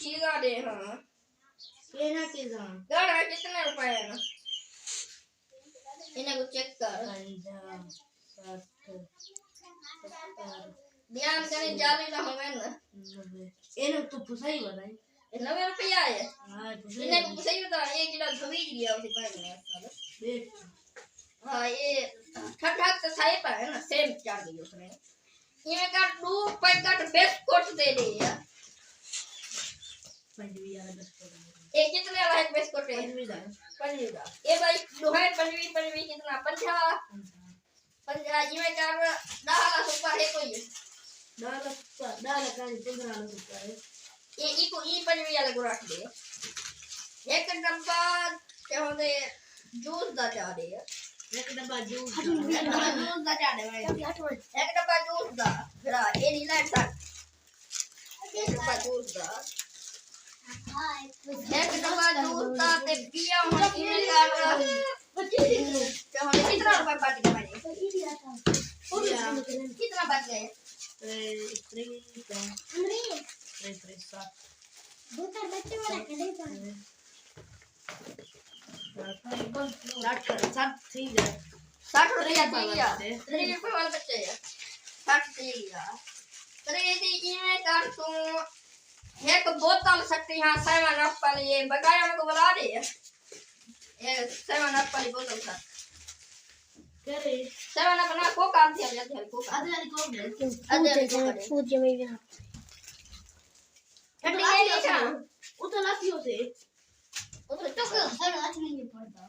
चीज़ा दे हाँ ये ना चीज़ा गाड़ा कितने रुपए है ना इन्हें को चेक कर 50 60 ध्यान करें जाली ना हमें ना 90 ये तो पुसाई बनाई 90 रुपया है हाँ इन्हें को सही बता ये जिला धवी दिया उसे पाएंगे साला देख हाँ ये ठंडा तो सही पर है ना सेम चार दियो उसने ये का 2 पैकेट बिस्कुट दे दे यार पंजवी वाला बिस्कुट ये कितने वाला है बिस्कुट है पंजवी का ये भाई दुहाई पंजवी कितना 50 ये का 10 सुपर है कोई डाला का 15 रुपए है ये इको ई पंजवी वाले को रख दे एक डब्बा क्या होते जूस दा चाह दे एक डब्बा जूस दा चाह दे भाई एक डब्बा जूस दा फिर ये नी लाइट सा एक डब्बा जूस दा एक डब्बा जूस दा ते पिया हो इने का क्या होने कितना रुपए बच गए भाई कितना बच गए 60 रुपया दिया 3 रुपए वाला बच्चे है 60 दिया अरे ये मैं कर तू एक बोतल सकती यहां 7 अप वाली ये बकाया मेरे को बुला दे ये 7 अप वाली बोतल का करे 7 अप ना कोक आती है जल्दी कोक आधे कोक फूट जमे भी ना ठंडी है नहीं क्या उतो लातियो से उधर तो अरे आज नहीं पड़ता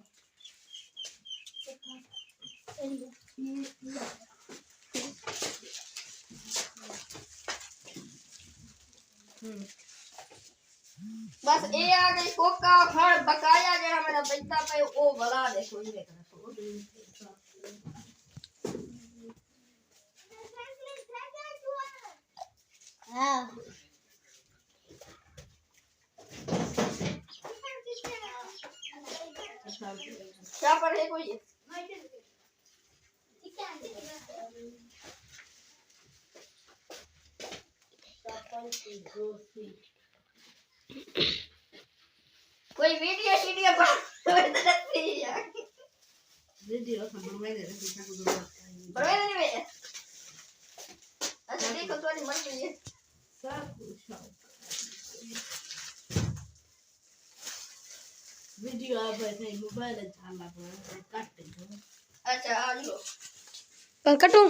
बस ये आ गई कोका खड़ बकाया जरा मेरा पैसा पे ओ बड़ा दे कोई नहीं कर हां क्या पर है कोई कोई वीडियो वीडियो बनवाई दे पैसा को दो बड़े नहीं भैया अच्छा देखो तुम्हारी मर्जी है सब कुछ वीडियो आप ऐसे मोबाइल चला पर काट दो अच्छा आ लो कटूं